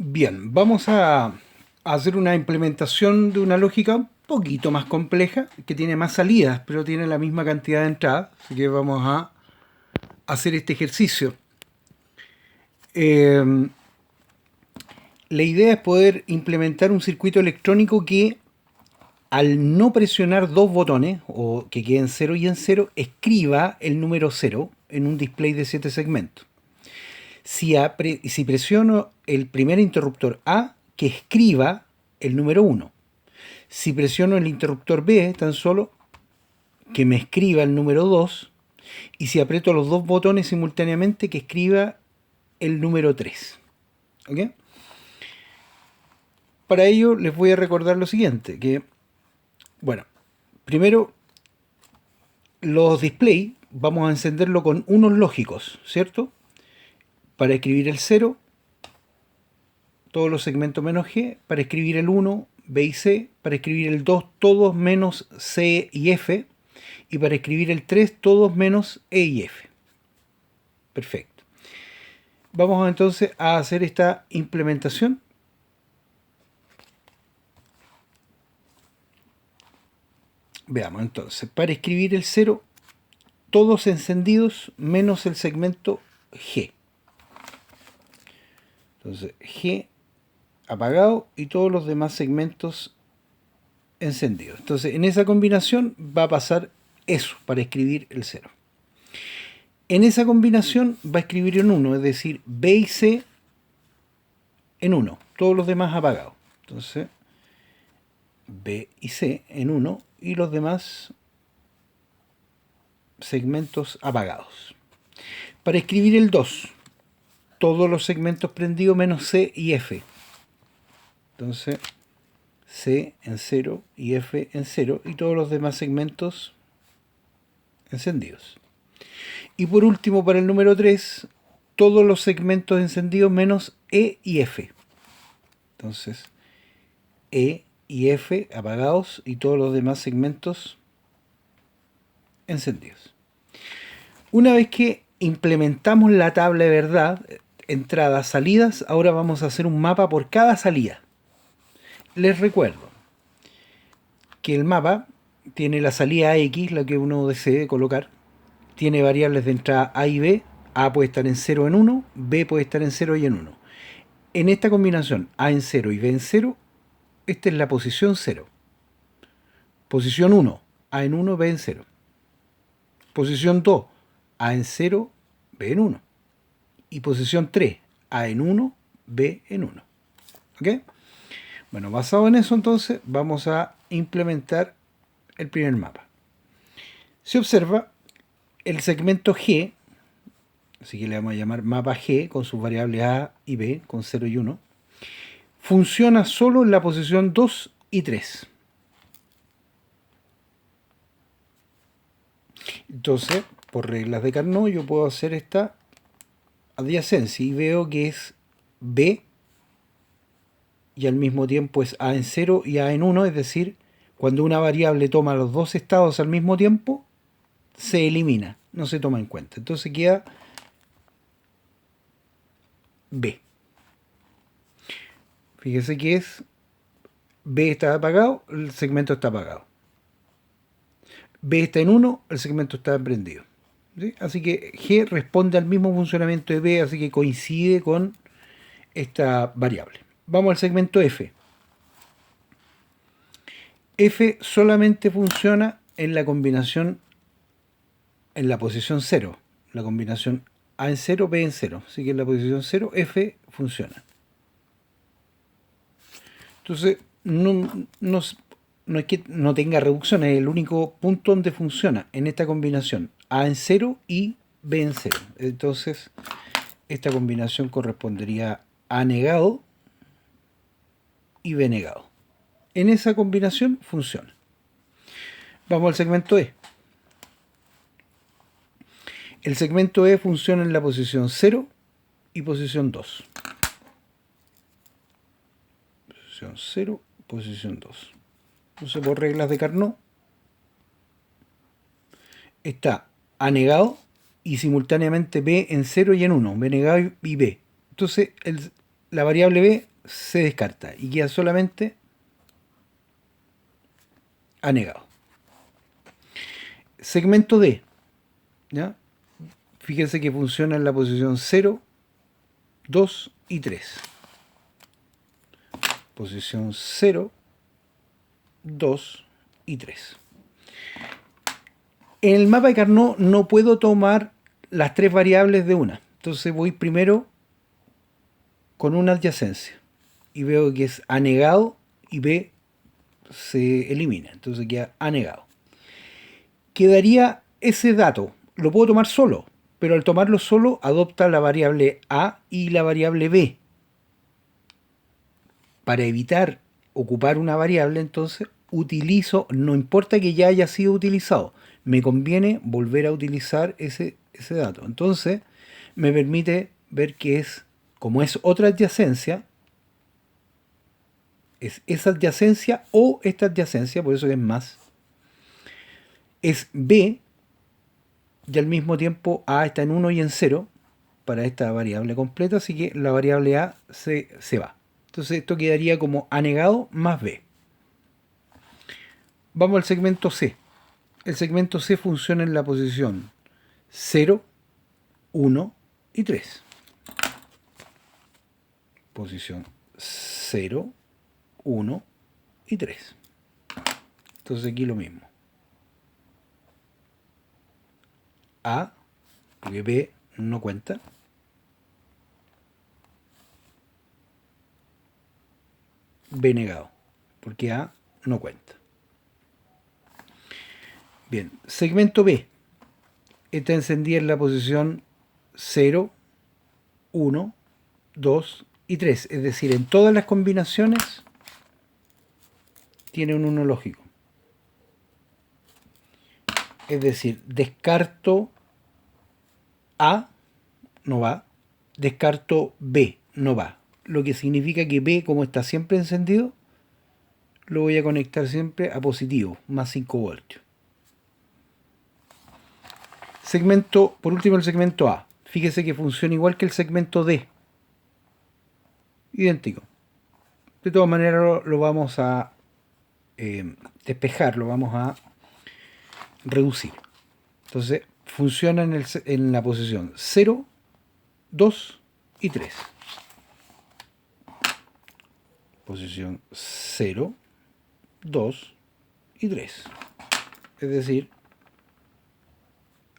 Bien, vamos a hacer una implementación de una lógica un poquito más compleja, que tiene más salidas, pero tiene la misma cantidad de entradas. Así que vamos a hacer este ejercicio. Eh, la idea es poder implementar un circuito electrónico que, al no presionar dos botones, o que quede en 0 y en 0, escriba el número 0 en un display de 7 segmentos. Si presiono el primer interruptor A, que escriba el número 1. Si presiono el interruptor B, tan solo que me escriba el número 2. Y si aprieto los dos botones simultáneamente, que escriba el número 3. ¿Ok? Para ello les voy a recordar lo siguiente, que, bueno, primero los displays vamos a encenderlo con unos lógicos, ¿cierto? Para escribir el 0, todos los segmentos menos G, para escribir el 1, B y C, para escribir el 2, todos menos C y F, y para escribir el 3, todos menos E y F. Perfecto. Vamos entonces a hacer esta implementación. Veamos entonces, para escribir el 0, todos encendidos menos el segmento G. Entonces, G apagado y todos los demás segmentos encendidos. Entonces, en esa combinación va a pasar eso para escribir el 0. En esa combinación va a escribir en 1, es decir, B y C en 1, todos los demás apagados. Entonces, B y C en 1 y los demás segmentos apagados. Para escribir el 2, todos los segmentos prendidos menos C y F. Entonces, C en 0 y F en 0 y todos los demás segmentos encendidos. Y por último, para el número 3, todos los segmentos encendidos menos E y F. Entonces, E y F apagados y todos los demás segmentos encendidos. Una vez que implementamos la tabla de verdad, entradas, salidas, ahora vamos a hacer un mapa por cada salida. Les recuerdo que el mapa tiene la salida X, la que uno desee colocar, tiene variables de entrada A y B. A puede estar en 0 en 1, B puede estar en 0 y en 1. En esta combinación A en 0 y B en 0, esta es la posición 0. Posición 1, A en 1, B en 0. Posición 2, A en 0, B en 1. Y posición 3, A en 1, B en 1. ¿Ok? Bueno, basado en eso entonces vamos a implementar el primer mapa. Se observa el segmento G, así que le vamos a llamar mapa G con sus variables A y B con 0 y 1, funciona solo en la posición 2 y 3. Entonces, por reglas de Carnot, yo puedo hacer esta adyacencia y veo que es B y al mismo tiempo es A en 0 y A en 1, es decir, cuando una variable toma los dos estados al mismo tiempo, se elimina, no se toma en cuenta. Entonces queda B. Fíjese que es B está apagado, el segmento está apagado. B está en 1, el segmento está prendido. ¿Sí? Así que G responde al mismo funcionamiento de B, así que coincide con esta variable. Vamos al segmento F. F solamente funciona en la combinación, en la posición 0. La combinación A en 0, B en 0. Así que en la posición 0, F funciona. Entonces, no es que no tenga reducción, es el único punto donde funciona en esta combinación A en 0 y B en 0. Entonces, esta combinación correspondería a A negado y B negado. En esa combinación funciona. Vamos al segmento E. El segmento E funciona en la posición 0 y posición 2. Posición 0, posición 2. Entonces, por reglas de Carnot, está A negado y simultáneamente B en 0 y en 1. B negado y B. Entonces, la variable b se descarta y queda solamente anegado. Segmento D, ¿ya? Fíjense que funciona en la posición 0, 2 y 3. Posición 0, 2 y 3. En el mapa de Carnot no puedo tomar las tres variables de una. Entonces voy primero con una adyacencia. Y veo que es anegado y B se elimina. Entonces queda anegado. Quedaría ese dato. Lo puedo tomar solo, pero al tomarlo solo adopta la variable A y la variable B. Para evitar ocupar una variable, entonces utilizo, no importa que ya haya sido utilizado, me conviene volver a utilizar ese dato. Entonces me permite ver que es, como es otra adyacencia, es esa adyacencia o esta adyacencia, por eso que es más, es B, y al mismo tiempo A está en 1 y en 0 para esta variable completa, así que la variable A se va. Entonces esto quedaría como anegado más B. Vamos al segmento C. El segmento C funciona en la posición 0, 1 y 3. Posición 0, 1 y 3. Entonces aquí lo mismo. A, porque B no cuenta. B negado, porque A no cuenta. Bien, segmento B. Está encendida en la posición 0, 1, 2 y 3. Es decir, en todas las combinaciones tiene un 1 lógico. Es decir, descarto A, no va. Descarto B, no va. Lo que significa que B, como está siempre encendido, lo voy a conectar siempre a positivo, más 5 voltios. Segmento, por último el segmento A. Fíjese que funciona igual que el segmento D. Idéntico. De todas maneras lo vamos a despejar, lo vamos a reducir. Entonces funciona en la posición 0, 2 y 3. Posición 0, 2 y 3. Es decir,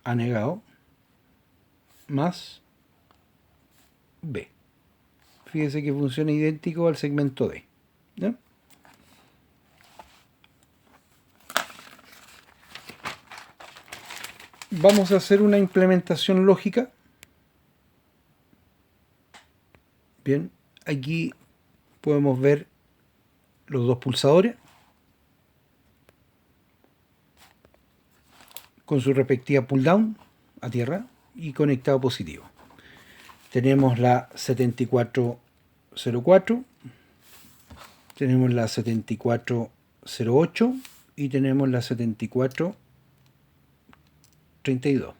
anegado más B. Fíjese que funciona idéntico al segmento D. ¿Ya? Vamos a hacer una implementación lógica. Bien, aquí podemos ver los dos pulsadores con su respectiva pull down a tierra y conectado positivo. Tenemos la 7404, tenemos la 7408 y tenemos la 7432.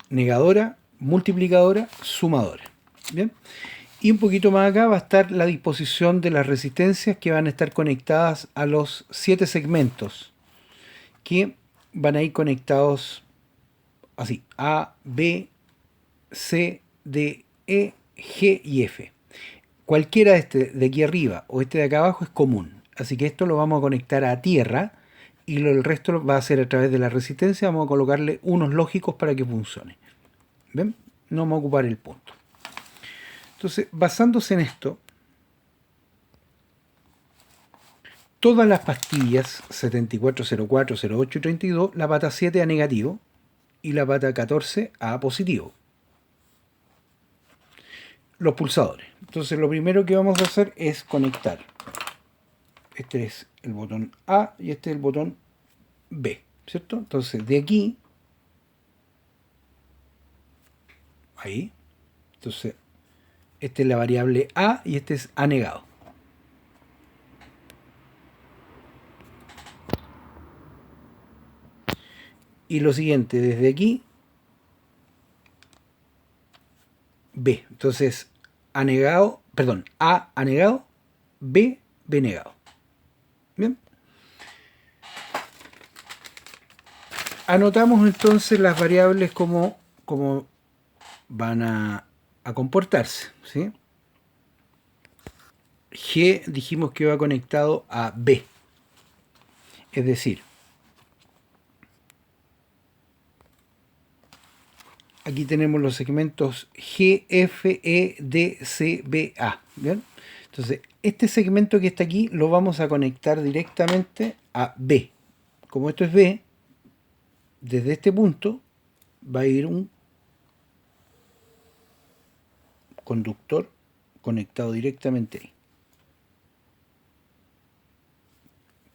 Negadora, multiplicadora, sumadora. Bien. Y un poquito más acá va a estar la disposición de las resistencias que van a estar conectadas a los 7 segmentos que van a ir conectados así: A, B, C, D, E, G y F. Cualquiera de este de aquí arriba o este de acá abajo es común. Así que esto lo vamos a conectar a tierra y el resto va a ser a través de la resistencia. Vamos a colocarle unos lógicos para que funcione. ¿Ven? No vamos a ocupar el punto. Entonces, basándose en esto, todas las pastillas 7404, 08 y 32, la pata 7 a negativo y la pata 14 a positivo. Los pulsadores. Entonces lo primero que vamos a hacer es conectar. Este es el botón A y este es el botón B, ¿cierto? Entonces de aquí, ahí, entonces esta es la variable A y este es A negado. Y lo siguiente, desde aquí B. Entonces, A negado, perdón, A negado, B negado. Bien. Anotamos entonces las variables como van a comportarse, ¿sí? G dijimos que va conectado a B. Es decir, aquí tenemos los segmentos G, F, E, D, C, B, A. ¿Bien? Entonces, este segmento que está aquí lo vamos a conectar directamente a B. Como esto es B, desde este punto va a ir un conductor conectado directamente ahí.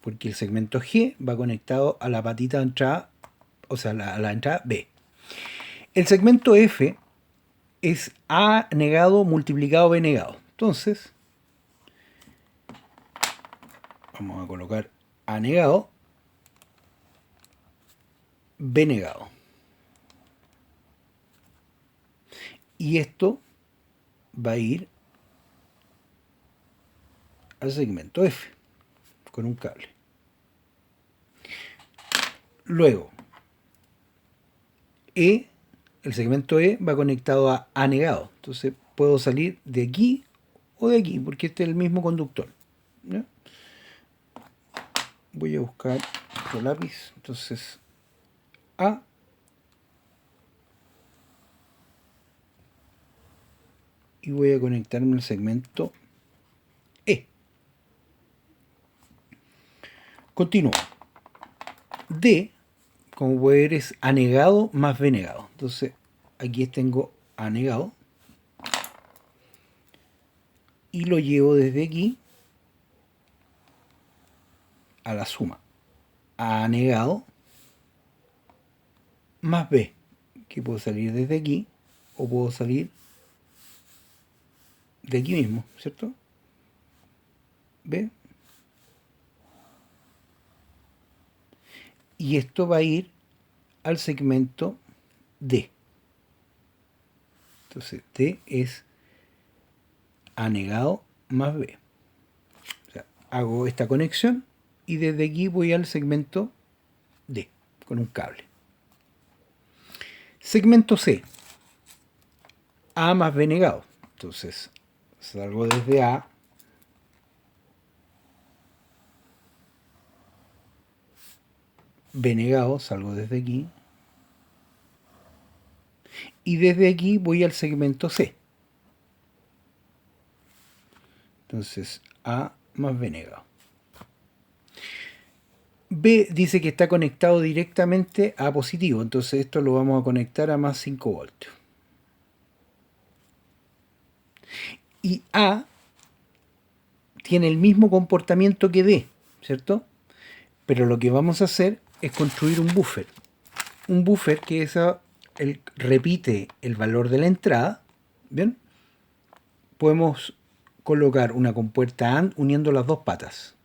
Porque el segmento G va conectado a la patita de entrada, o sea, a la entrada B. El segmento F es A negado multiplicado B negado. Entonces, vamos a colocar A negado, B negado. Y esto va a ir al segmento F con un cable. Luego, E, el segmento E va conectado a A negado. Entonces puedo salir de aquí o de aquí, porque este es el mismo conductor. ¿Ya? Voy a buscar otro lápiz. Entonces, A y voy a conectarme al segmento E. Continúo. D, como puede ver, es A negado más B negado. Entonces, aquí tengo A negado. Y lo llevo desde aquí a la suma. A negado más B, que puedo salir desde aquí o puedo salir de aquí mismo, ¿cierto? B. Y esto va a ir al segmento D. Entonces, D es A negado más B. O sea, hago esta conexión y desde aquí voy al segmento D con un cable. Segmento C. A más B negado. Entonces, salgo desde A. B negado, salgo desde aquí. Y desde aquí voy al segmento C. Entonces, A más B negado. B dice que está conectado directamente a positivo, entonces esto lo vamos a conectar a más 5 voltios. Y A tiene el mismo comportamiento que D, ¿cierto? Pero lo que vamos a hacer es construir un buffer. Un buffer que repite el valor de la entrada, ¿bien? Podemos colocar una compuerta AND uniendo las dos patas.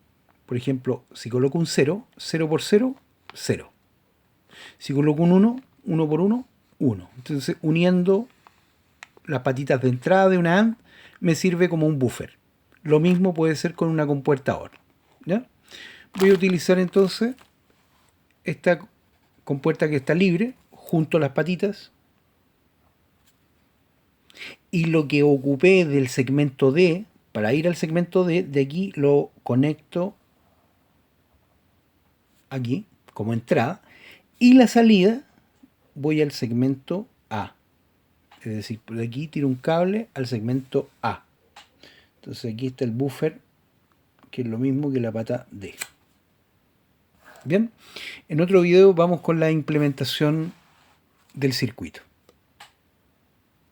Por ejemplo, si coloco un 0, 0 por 0, 0. Si coloco un 1, 1 por 1, 1. Entonces, uniendo las patitas de entrada de una AND, me sirve como un buffer. Lo mismo puede ser con una compuerta OR. ¿Ya? Voy a utilizar entonces esta compuerta que está libre, junto a las patitas. Y lo que ocupé del segmento D, para ir al segmento D, de aquí lo conecto aquí, como entrada. Y la salida, voy al segmento A. Es decir, por aquí tiro un cable al segmento A. Entonces aquí está el buffer, que es lo mismo que la pata D. Bien, en otro video vamos con la implementación del circuito.